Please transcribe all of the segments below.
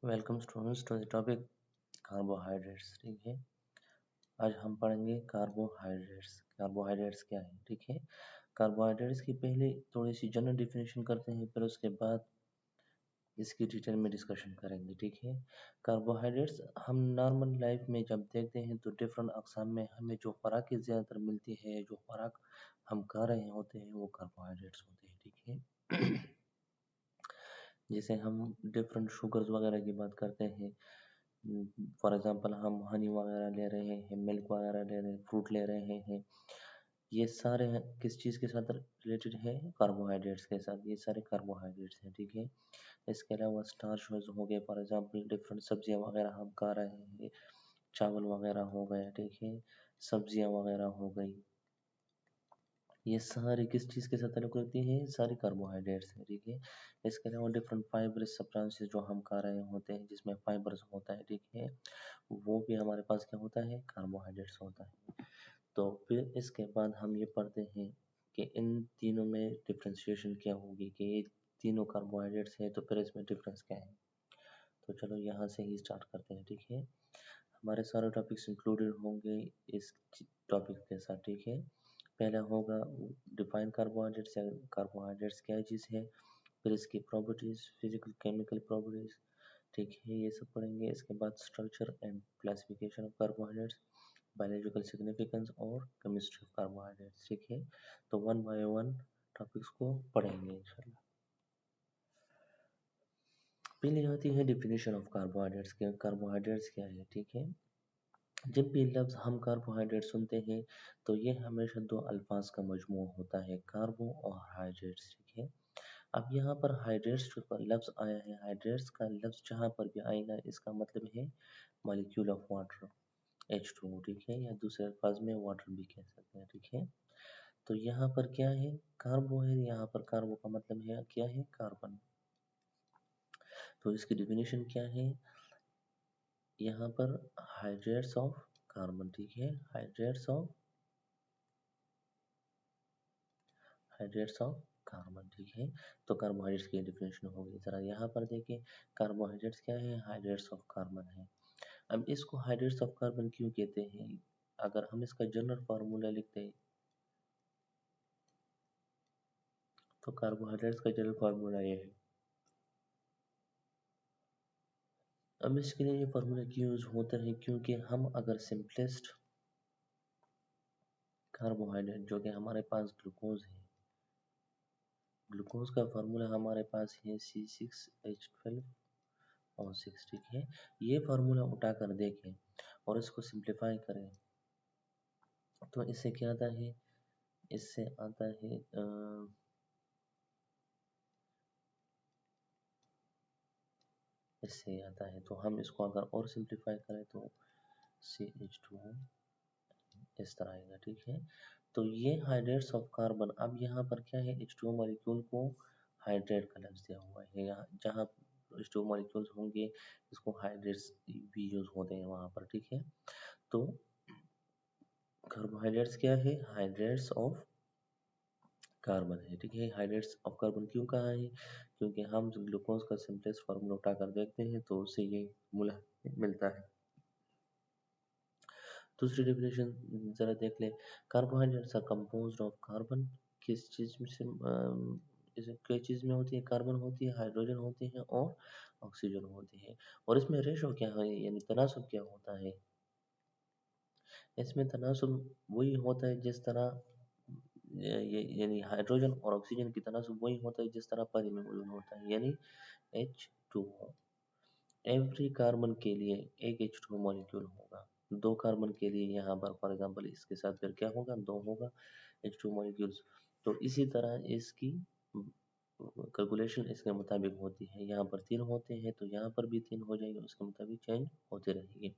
Welcome students to the topic carbohydrates. ठीक है, आज हम पढ़ेंगे कार्बोहाइड्रेट्स। कार्बोहाइड्रेट्स क्या है? ठीक है, कार्बोहाइड्रेट्स की पहले थोड़ी सी जनरल डिफिनेशन करते हैं, फिर उसके बाद इसकी डिटेल में डिस्कशन करेंगे। ठीक है, कार्बोहाइड्रेट्स हम नॉर्मल लाइफ में जब देखते हैं तो डिफरेंट अकसाम में हमें जो खुराक ज़्यादातर मिलती है, जो खुराक हम खा रहे होते हैं वो कार्बोहाइड्रेट्स होते हैं। ठीक है जैसे हम डिफरेंट शुगर्स वगैरह की बात करते हैं, फॉर एग्जांपल हम हनी वगैरह ले रहे हैं, मिल्क वगैरह ले रहे हैं, फ्रूट ले रहे हैं, ये सारे किस चीज़ के साथ रिलेटेड है? कार्बोहाइड्रेट्स के साथ। ये सारे कार्बोहाइड्रेट्स हैं। ठीक है, इसके अलावा स्टार्च हो गए, फॉर एग्जांपल डिफरेंट सब्जियां वगैरह हम खा रहे हैं, चावल वगैरह हो गए। ठीक है, सब्जियां वगैरह हो गई, ये सारी किस चीज़ के साथ ताल्लुक़ रखती हैं? सारी कार्बोहाइड्रेट्स हैं। ठीक है, इसके अलावा डिफरेंट फाइबरस सब्सटेंसेस जो हम खा रहे होते हैं जिसमें फाइबर्स होता है, ठीक है, वो भी हमारे पास क्या होता है? कार्बोहाइड्रेट्स होता है। तो फिर इसके बाद हम ये पढ़ते हैं कि इन तीनों में डिफ्रेंशिएशन क्या होगी, कि ये तीनों कार्बोहाइड्रेट्स हैं तो फिर इसमें डिफरेंस क्या है। तो चलो यहाँ से ही स्टार्ट करते हैं। ठीक है, हमारे सारे टॉपिक्स इंक्लूडेड होंगे इस टॉपिक के साथ। ठीक है, पहला होगा डिफाइन कार्बोहाइड्रेट्स, या कार्बोहाइड्रेट्स क्या चीज़ है, फिर इसकी प्रॉपर्टीज़, फिजिकल केमिकल प्रॉपर्टीज़, ठीक है, ये सब पढ़ेंगे। इसके बाद structure and classification of carbohydrates, biological significance और केमिस्ट्री ऑफ कार्बोहाइड्रेट्स। ठीक है, तो वन बाय वन टॉपिक्स को पढ़ेंगे इंशाल्लाह। पहले आती है डिफिनेशन ऑफ कार्बोहाइड्रेट्स के। कार्बोहाइड्रेट्स क्या है? ठीक है, जब भी लफ्ज़ हम कार्बोहाइड्रेट सुनते हैं तो ये हमेशा दो अल्फाज का मजमू होता है, कार्बो और हाइड्रेट्स। ठीक है, अब यहाँ पर हाइड्रेट्स जो लफ्ज़ आया है, हाइड्रेट्स का लफ्ज़ जहाँ पर भी आएगा इसका मतलब है मॉलिक्यूल ऑफ वाटर, H2O। ठीक है, या दूसरे अल्फाज में वाटर भी कह सकते हैं। ठीक है, तो यहाँ पर क्या है? कार्बो है, यहाँ पर कार्बो का मतलब है क्या है? कार्बन। तो इसकी डिफिनेशन क्या है? यहाँ पर हाइड्रेट्स ऑफ कार्बन। ठीक है, हाइड्रेट्स ऑफ कार्बन। ठीक है, तो कार्बोहाइड्रेट्स की डिफिनेशन होगी। जरा यहाँ पर देखिए, कार्बोहाइड्रेट्स क्या है? हाइड्रेट्स ऑफ कार्बन है। अब इसको हाइड्रेट्स ऑफ कार्बन क्यों कहते हैं? अगर हम इसका जनरल फार्मूला लिखते हैं तो कार्बोहाइड्रेट्स का जनरल फार्मूला ये है। अब इसके लिए ये फार्मूला क्यों यूज होता है? क्योंकि हम अगर सिंपलेस्ट कार्बोहाइड्रेट जो कि हमारे पास ग्लूकोज है, ग्लूकोज का फार्मूला हमारे पास है C6H12O6। ठीक है, ये फार्मूला उठाकर देखें और इसको सिंप्लीफाई करें तो इससे क्या आता है? इससे आता है इससे आता है, तो हम इसको अगर और सिंप्लीफाई करें तो CH2O इस तरह आएगा। ठीक है, तो ये हाइड्रेट्स ऑफ कार्बन। अब यहाँ पर क्या है? H2O मॉलिक्यूल को हाइड्रेट का लफ्ज़ दिया हुआ है, यहाँ जहाँ H2O मॉलिक्यूल्स होंगे इसको हाइड्रेट्स भी यूज होते हैं वहाँ पर। ठीक है, तो कार्बोहाइड्रेट्स क्या है? हाइड्रेट्स ऑफ कार्बन है। ठीक है, हाइड्रेट्स ऑफ कार्बन क्यों कहा है? क्योंकि हम ग्लूकोज का सिंपलेस्ट फार्मूला उठाकर देखते हैं तो उससे ये मूल्य मिलता है। दूसरी डेफिनेशन जरा देख ले, carbohydrates are composed of carbon. किस चीज में से किस चीज में होती है? कार्बन होती है, हाइड्रोजन होती है और ऑक्सीजन होती है। और इसमें रेशो क्या है, यानी तनासब क्या होता है? इसमें तनासब वही होता है जिस तरह ये यानी हाइड्रोजन और ऑक्सीजन की तनासब वही होता है जिस तरह पानी में मौजूद होता है, यानी H2O। एवरी कार्बन के लिए एक H2O मॉलिक्यूल होगा, दो कार्बन के लिए यहाँ पर फॉर एग्जांपल इसके साथ फिर क्या होगा? दो होगा H2O मॉलिक्यूल्स। तो इसी तरह इसकी कैलकुलेशन इसके मुताबिक होती है, यहाँ पर तीन होते हैं तो यहाँ पर भी तीन हो जाएंगे, उसके मुताबिक चेंज होते रहेंगे।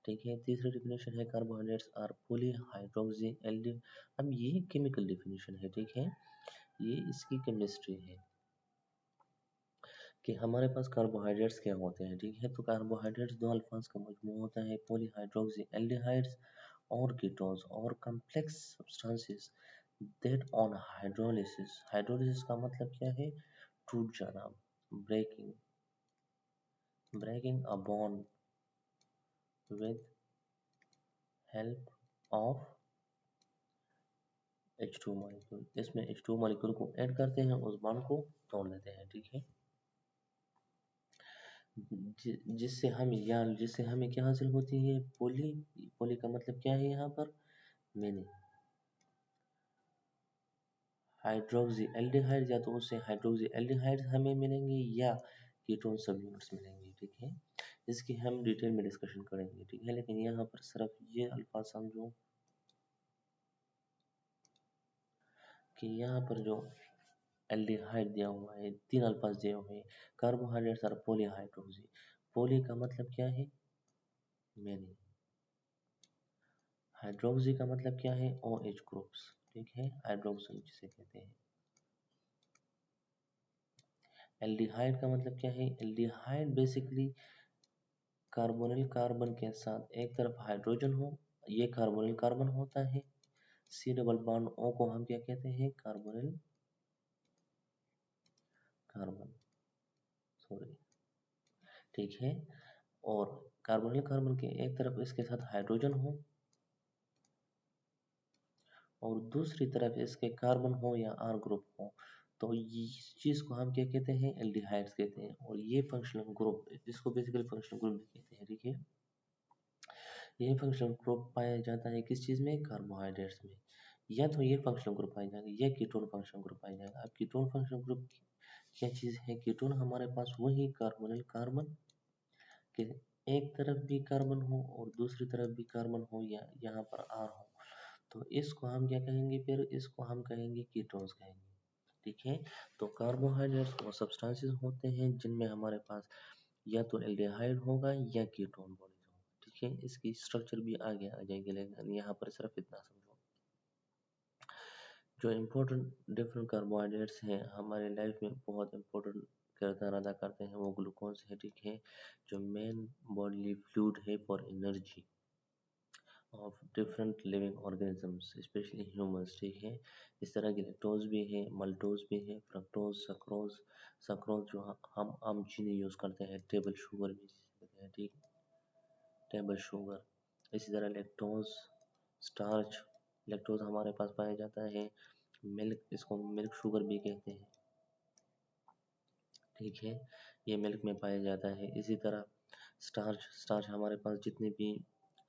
ठीक है, तीसरी डिफिनेशन है कार्बोहाइड्रेट्स आर पॉली हाइड्रोक्सी एल्डिल। अब ये केमिकल डिफिनेशन है। ठीक है, ये इसकी केमिस्ट्री है कि हमारे पास कार्बोहाइड्रेट्स क्या होते हैं। ठीक है, तो कार्बोहाइड्रेट्स दो अल्फाज का मजमू होता है, पॉलीहाइड्रोक्सी एल्डिहाइड्स और कीटोन्स और complex substances that on hydrolysis. Hydrolysis का मतलब क्या है? टूट जाना, breaking, breaking a bond with help of H2 molecule. इसमें H2 मॉलिक्यूल को ऐड करते हैं, उस बॉन्ड को तोड़ देते हैं, ठीक है। जिससे हमें क्या हासिल होती है, पॉली। पॉली का मतलब क्या है यहाँ पर, मैंने हाइड्रोक्सी एल्डिहाइड, या तो उससे हाइड्रोक्सी एल्डिहाइड हमें मिलेंगे या कीटोन सब यूनिट्स मिलेंगे, ठीक है। इसकी हम डिटेल में डिस्कशन करेंगे, ठीक है। लेकिन यहाँ पर सिर्फ ये अल्फाज समझो कि यहाँ पर जो एल्डिहाइड दिया हुआ है, 3 अल्फाज दिए हुए हैं, कार्बोहाइड्रेट्स और पॉलीहाइड्रोक्सी। पॉली का मतलब क्या है, मैंने। हाइड्रोक्सी का मतलब क्या है, OH ग्रुप्स, ठीक है, हाइड्रोक्सिल जिसे कहते हैं। एल्डिहाइड का मतलब क्या है, एल्डिहाइड बेसिकली कार्बोनिल कार्बन के साथ एक तरफ हाइड्रोजन हो, ये कार्बोनिल कार्बन होता है। C डबल बॉन्ड O को हम क्या कहते हैं, कार्बोनिल कार्बन, सॉरी, ठीक है। और कार्बोनिल कार्बन के एक तरफ इसके साथ हाइड्रोजन हो और दूसरी तरफ इसके कार्बन हो या R ग्रुप हो, तो इस चीज को हम क्या कहते हैं, एल्डिहाइड्स कहते हैं। और ये फंक्शनल ग्रुप, इसको बेसिकली फंक्शनल ग्रुप भी कहते हैं, ठीक है। ये फंक्शनल ग्रुप पाया जाता है किस चीज में, कार्बोहाइड्रेट्स में। या तो ये फंक्शनल ग्रुप पाया जाएगा या कीटोन फंक्शनल ग्रुप पाया जाएगा। अब कीटोन फंक्शनल ग्रुप क्या चीज है, कीटोन हमारे पास वही कार्बोनिल कार्बन के एक तरफ भी कार्बन हो और दूसरी तरफ भी कार्बन हो या यहाँ पर R हो, तो इसको हम क्या कहेंगे, फिर इसको हम कहेंगे कीटोन्स कहेंगे, ठीक है। तो कार्बोहाइड्रेट्स वो सब्सटेंसेस होते हैं जिनमें हमारे पास या तो एल्डिहाइड होगा या कीटोन बॉडीज होगा, ठीक है। इसकी स्ट्रक्चर भी आगे आ जाएगी, लेकिन यहाँ पर सिर्फ इतना समझो। जो इम्पोर्टेंट डिफरेंट कार्बोहाइड्रेट्स हैं हमारे लाइफ में बहुत इम्पोर्टेंट किरदार अदा करते हैं, वो ग्लूकोज है, ठीक है, जो मेन बॉडी फ्लूइड है for energy of different living organisms specially humans, ठीक है। इस तरह की लैक्टोज भी है, मल्टोज भी है, फ्रक्टोज, सक्रोज। सक्रोज जो हम आम चीनी यूज़ करते हैं, टेबल शुगर भी कहते हैं, ठीक, टेबल शुगर। इसी तरह लैक्टोज, स्टार्च। लैक्टोज हमारे पास पाया जाता है, मिल्क, इसको मिल्क शुगर भी कहते हैं, ठीक है, ये मिल्क में पाया जाता है। इसी तरह स्टार्च, स्टार्च हमारे पास जितने भी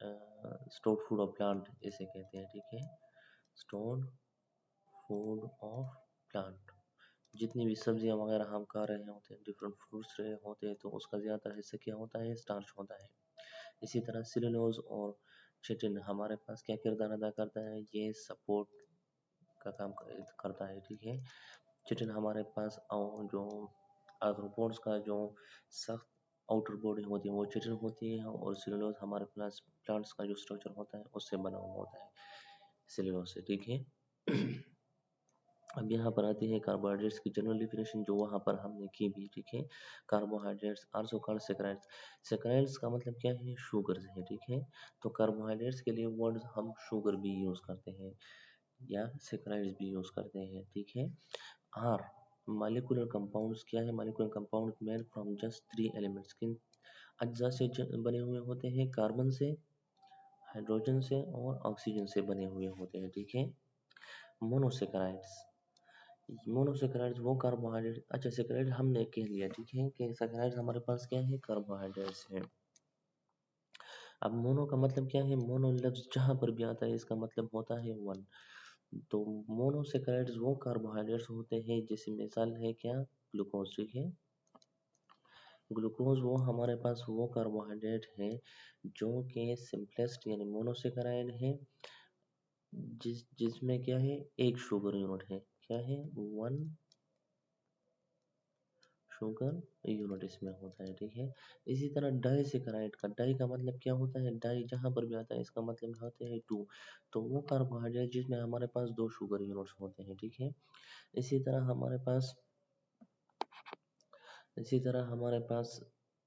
स्टोर्ड फूड ऑफ प्लांट इसे कहते हैं, ठीक है, स्टोर्ड फूड ऑफ प्लांट। जितनी भी सब्जियां वगैरह हम खा रहे होते हैं, डिफरेंट फ्रूट्स रहे होते हैं, तो उसका ज़्यादा हिस्सा क्या होता है, स्टार्च होता है। इसी तरह सेलुलोज और चिटिन हमारे पास क्या किरदार अदा करता है, ये सपोर्ट का काम करता है, ठीक है। चिटिन हमारे पास जो आर्थ्रोपोड्स का जो सख्त आउटर बॉडी होती है वो चिटिन होती है, और सेलुलोज हमारे पास प्लांट्स का जो स्ट्रक्चर होता है उससे बना हुआ होता है, सेलुलोज से, ठीक है। अब यहाँ पर आती है कार्बोहाइड्रेट्स की जनरल डेफिनेशन, जो वहाँ पर हमने की भी, ठीक है। Carbohydrates also called saccharides. Saccharides का मतलब क्या है, शुगर्स है, ठीक है। तो कार्बोहाइड्रेट्स के लिए वर्ड्स हम शुगर भी यूज़ करते हैं या सैकराइड्स भी यूज़ करते हैं, ठीक है। आर मॉलिक्यूलर कंपाउंड्स क्या है, molecular compound made from just 3 elements, किन अज्जा से बने हुए होते हैं, कार्बन से, हाइड्रोजन से और ऑक्सीजन से बने हुए होते हैं, ठीक है। मोनोसेकेराइड्स, मोनोसेकेराइड्स वो कार्बोहाइड्रेट, अच्छा सेकेराइड हमने कह लिया, ठीक है, कि सेकेराइड्स हमारे पास क्या है, कार्बोहाइड्रेट्स है। अब मोनो का मतलब क्या है, मोनो लफ्ज जहाँ पर भी आता है इसका मतलब होता है वन। तो मोनोसेकेराइड्स वो कार्बोहाइड्रेट्स होते हैं, जैसे मिसाल है क्या, ग्लूकोज, ठीक है। ग्लूकोज वो हमारे पास वो कार्बोहाइड्रेट है जो कि सिंपलेस्ट यानी मोनोसेकेराइड है, जिसमें क्या है, एक शुगर यूनिट है, क्या है, वन शुगर यूनिट इसमें होता है, ठीक है। इसी तरह डाइसेकेराइड का, डाई का मतलब क्या होता है, डाई जहाँ पर भी आता है इसका मतलब होता है टू। तो वो कार्बोहाइड्रेट जिसमें हमारे पास 2 शुगर यूनिट्स होते हैं, ठीक है। इसी तरह हमारे पास इसी तरह हमारे पास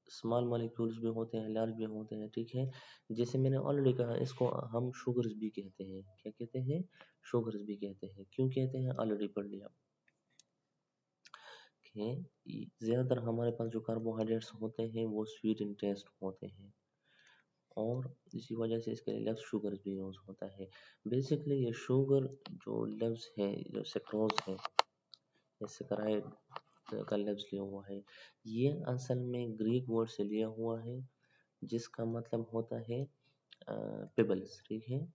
स्मॉल मॉलिक्यूल्स भी होते हैं, लार्ज भी होते हैं, ठीक है। जैसे मैंने ऑलरेडी कहा, इसको हम शुगर्स भी कहते हैं, क्या कहते हैं, शुगर्स भी कहते हैं। क्यों कहते हैं, ऑलरेडी पढ़ लिया है, ज़्यादातर हमारे पास जो कार्बोहाइड्रेट्स होते हैं वो स्वीट इन टेस्ट होते हैं, और इसी वजह से इसके लिए लेस शुगर भी यूज़ होता है। बेसिकली ये शुगर जो लफ्ज़ है, जो सेक्रोज है, ये सेकराइड का लफ्ज़ लिया हुआ है, ये असल में ग्रीक वर्ड से लिया हुआ है, जिसका मतलब होता है पेबल्स, ठीक है।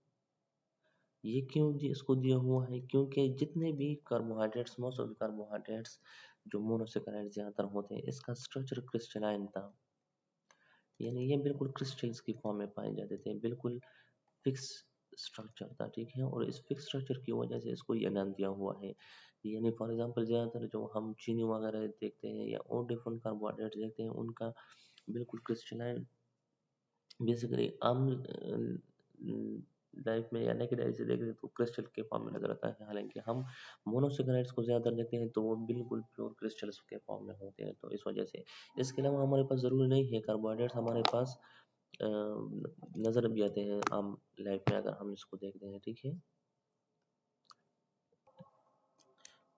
ये क्यों इसको दिया हुआ है, क्योंकि जितने भी carbohydrates, most of the carbohydrates जो मोनोसेकेराइड ज़्यादातर होते हैं, इसका स्ट्रक्चर क्रिस्टलाइन था, यानी ये बिल्कुल क्रिस्टल्स की फॉर्म में पाए जाते थे, बिल्कुल फिक्स स्ट्रक्चर था, ठीक है। और इस फिक्स स्ट्रक्चर की वजह से इसको ये नाम दिया हुआ है। यानी फॉर एग्जांपल ज़्यादातर जो हम चीनी वगैरह देखते हैं या और डिफरेंट कार्बोहाइड्रेट देखते हैं, उनका बिल्कुल क्रिस्टलाइन, बेसिकली आम लाइफ में या नेकेड आई से देखें तो क्रिस्टल के फॉर्म में नजर आता है, हालांकि हम मोनोसेकेराइड्स को ज़्यादा देखते हैं तो वो बिल्कुल प्योर क्रिस्टल्स के फॉर्म में होते हैं, तो इस वजह से। इसके अलावा हमारे पास ज़रूरी नहीं है कार्बोहाइड्रेट्स हमारे पास नज़र भी आते हैं आम लाइफ में, अगर हम इसको देखते हैं, ठीक है।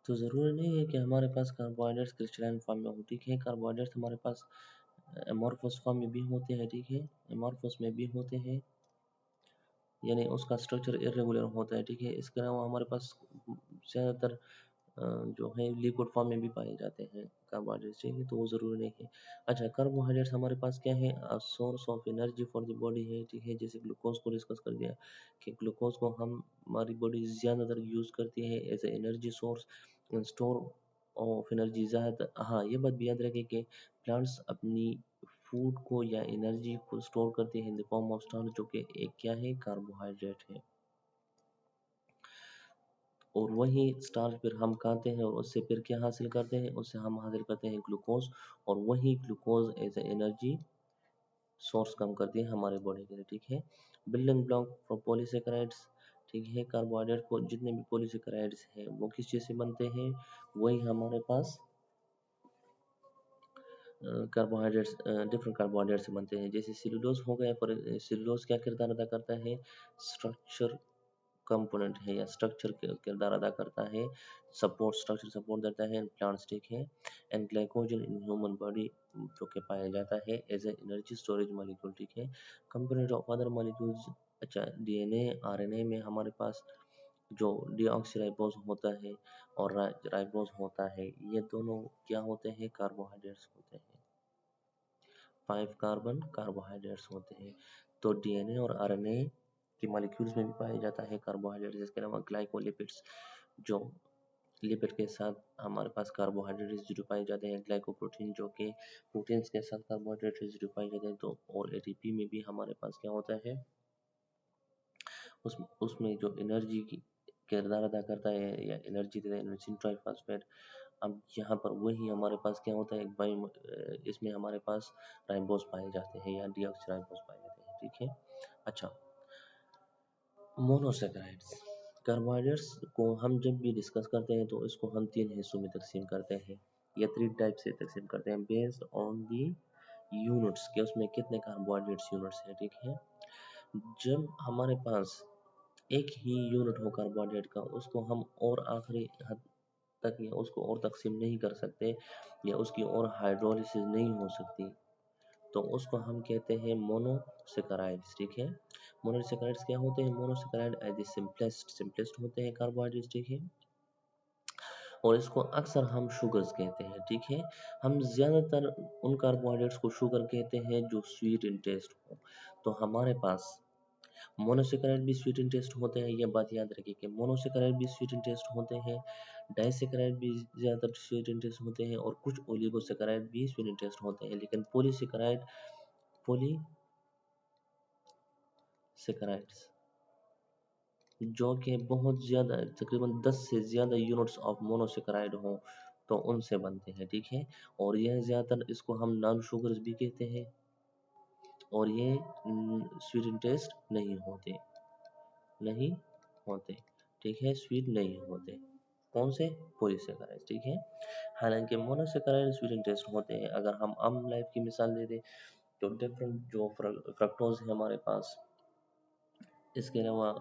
तो ज़रूरी नहीं है कि हमारे पास कार्बोहाइड्रेट्स क्रिस्टलाइन फॉर्म में हो, ठीक है। कार्बोहाइड्रेट्स हमारे पास एमॉर्फस फॉर्म में भी होते हैं, ठीक है, एमॉर्फस में भी होते हैं, यानी उसका स्ट्रक्चर इरेगुलर होता है, ठीक है। इसके अलावा हमारे पास ज़्यादातर जो है लिक्विड फॉर्म में भी पाए जाते हैं कार्बोहाइड्रेट्स, ठीक है, तो वो ज़रूरी नहीं है। अच्छा, कार्बोहाइड्रेट्स हमारे पास क्या है, source of energy for the body है, ठीक है। जैसे ग्लूकोज को डिस्कस कर दिया कि ग्लूकोज को हमारी बॉडी ज़्यादातर यूज़ करती है as a energy source, store of energy ज़्यादा। हाँ, ये बात भी याद रखें कि प्लांट्स अपनी फूड को या एनर्जी को स्टोर करते हैं in the form of starch, जो कि एक क्या है, कार्बोहाइड्रेट है, और वही स्टार्च फिर हम खाते हैं और उससे फिर क्या हासिल करते हैं, उससे हम हासिल करते हैं ग्लूकोज, और वही glucose as a energy source काम करती है हमारे बॉडी के लिए, ठीक है। बिल्डिंग ब्लॉक फॉर पॉलीसेकेराइड्स, ठीक है। कार्बोहाइड्रेट को जितने भी पॉलीसेकेराइड्स हैं वो किस चीज़ से बनते हैं, वही हमारे पास कार्बोहाइड्रेट्स, डिफरेंट कार्बोहाइड्रेट से बनते हैं। जैसे सेलुलोज हो गया, पर सेलुलोज क्या किरदार अदा करता है, स्ट्रक्चर कंपोनेंट है या स्ट्रक्चर किरदार अदा करता है, सपोर्ट, स्ट्रक्चर सपोर्ट देता है प्लांट्स, ठीक है। And glycogen in human body जो कि पाया जाता है as a energy storage molecule, ठीक है। कंपोनेंट ऑफ अदर मॉलिक्यूल्स, अच्छा, डीएनए आरएनए में हमारे पास जो डीऑक्सीराइबोज होता है और राइबोज होता है, ये दोनों क्या होते हैं, कार्बोहाइड्रेट्स होते हैं। 5 कार्बन कार्बोहाइड्रेट्स होते हैं। तो डीएनए और आरएनए के मॉलिक्यूल्स में भी पाया जाता है कार्बोहाइड्रेट्स। इसके अलावा ग्लाइकोलिपिड्स, जो लिपिड के साथ हमारे पास कार्बोहाइड्रेट रेसिड्यू पाए जाते हैं, ग्लाइकोप्रोटीन जो कि प्रोटीन्स के साथ कार्बोहाइड्रेट रेसिड्यू पाए जाते हैं, तो और एटीपी में भी हमारे पास क्या होता है, उसमें जो एनर्जी की किरदार अदा करता है या एनर्जी देता है, एनर्जी ट्राइफॉस्फेट। अब यहाँ पर वही हमारे पास क्या होता है, इसमें हमारे पास राइबोस पाए जाते हैं या डीऑक्सीराइबोस पाए जाते हैं, ठीक है। अच्छा, मोनोसेकेराइड्स, कार्बोहाइड्रेट्स को हम जब भी डिस्कस करते हैं तो इसको हम 3 हिस्सों में तकसीम करते हैं या 3 टाइप से तकसीम करते हैं, बेस्ड ऑन दी यूनिट्स, के उसमें कितने कार्बोहाइड्रेट्स यूनिट्स हैं, ठीक है। जब हमारे पास एक ही यूनिट हो कार्बोहाइड्रेट का, उसको हम और आखिरी हद तक या उसको और तकसीम नहीं कर सकते या उसकी और हाइड्रोलिसिस नहीं हो सकती, तो उसको हम कहते हैं मोनोसेकेराइड्स, ठीक है। मोनोसेकेराइड्स क्या होते हैं, मोनोसेकेराइड एज द सिंपलेस्ट होते हैं कार्बोहाइड्रेट्स, ठीक है। और इसको अक्सर हम शुगर्स कहते हैं, ठीक है। हम ज़्यादातर उन कार्बोहाइड्रेट्स को शुगर कहते हैं जो स्वीट इन टेस्ट हो। तो हमारे पास मोनोसेकेराइड भी स्वीट इन टेस्ट होते हैं, ये बात याद रखिए कि मोनोसेकेराइड भी स्वीट इन टेस्ट होते हैं, डाइसेकेराइड भी ज़्यादातर स्वीट इन टेस्ट होते हैं, और कुछ ओलिगोसेकेराइड भी स्वीट इन टेस्ट होते हैं, लेकिन पॉलीसेकेराइड्स जो कि बहुत ज़्यादा, तकरीबन 10 से ज़्यादा यूनिट्स ऑफ मोनोसेकेराइड हों, तो उनसे बनते हैं, ठीक है। और यह ज़्यादातर, इसको हम नॉन शुगर्स भी कहते हैं, और ये स्वीट इन टेस्ट नहीं होते, ठीक है, स्वीट नहीं होते। कौन से, पॉलीसेकेराइड्स, ठीक है। हालांकि मोनोसेकेराइड स्वीट इन टेस्ट होते हैं। अगर हम आम लाइफ की मिसाल दे दें तो डिफरेंट जो फ्रक्टोज है हमारे पास, इसके अलावा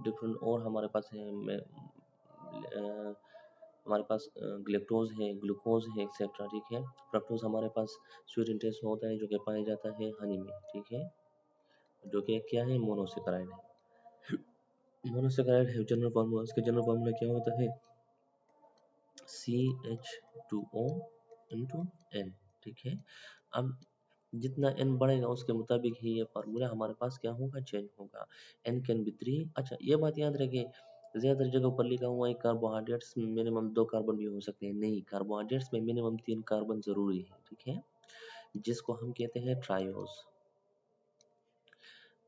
डिफरेंट और हमारे पास है हमारे पास ग्लेक्टोज है, ग्लूकोज है, एक्सेट्रा, ठीक है। फ्रक्टोज हमारे पास स्वीट इंटेंस होता है जो कि पाया जाता है हनी में, ठीक है, जो कि क्या है, मोनोसेकेराइड है। मोनोसेकेराइड है जनरल फार्मूला, इसका जनरल फार्मूला क्या होता है, CH2O इंटू N, ठीक है। अब जितना n बढ़ेगा उसके मुताबिक ही ये फार्मूला हमारे पास क्या होगा, चेंज होगा। n can be 3। अच्छा ये बात याद रखिए, ज्यादातर जगह पर लिखा हुआ है कार्बोहाइड्रेट्स में मिनिमम 2 कार्बन भी हो सकते हैं, नहीं, कार्बोहाइड्रेट्स में मिनिमम 3 कार्बन जरूरी है, ठीक है, जिसको हम कहते हैं ट्रायोज।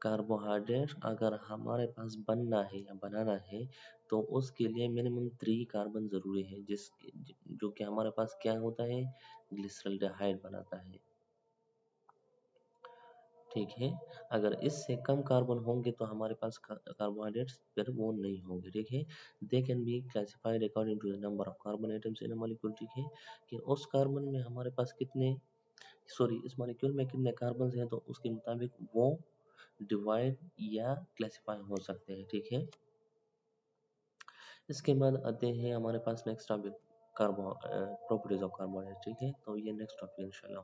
कार्बोहाइड्रेट अगर हमारे पास बनना है या बनाना है तो उसके लिए मिनिमम 3 कार्बन जरूरी है, जिस जो कि हमारे पास क्या होता है, ग्लिसरॉल्डिहाइड बनाता है, ठीक है। अगर इससे कम कार्बन होंगे तो हमारे पास कार्बोहाइड्रेट्स फिर वो नहीं होंगे, ठीक है। They can be classified according to the number of carbon atoms in a molecule, ठीक है, कि उस कार्बन में हमारे पास कितने, सॉरी, इस मॉलिक्यूल में कितने कार्बन हैं तो उसके मुताबिक वो डिवाइड या क्लासिफाई हो सकते हैं, ठीक है। इसके बाद आते हैं हमारे पास next topic, carbo properties of carbohydrate, ठीक है। तो ये नेक्स्ट टॉपिक इंशाल्लाह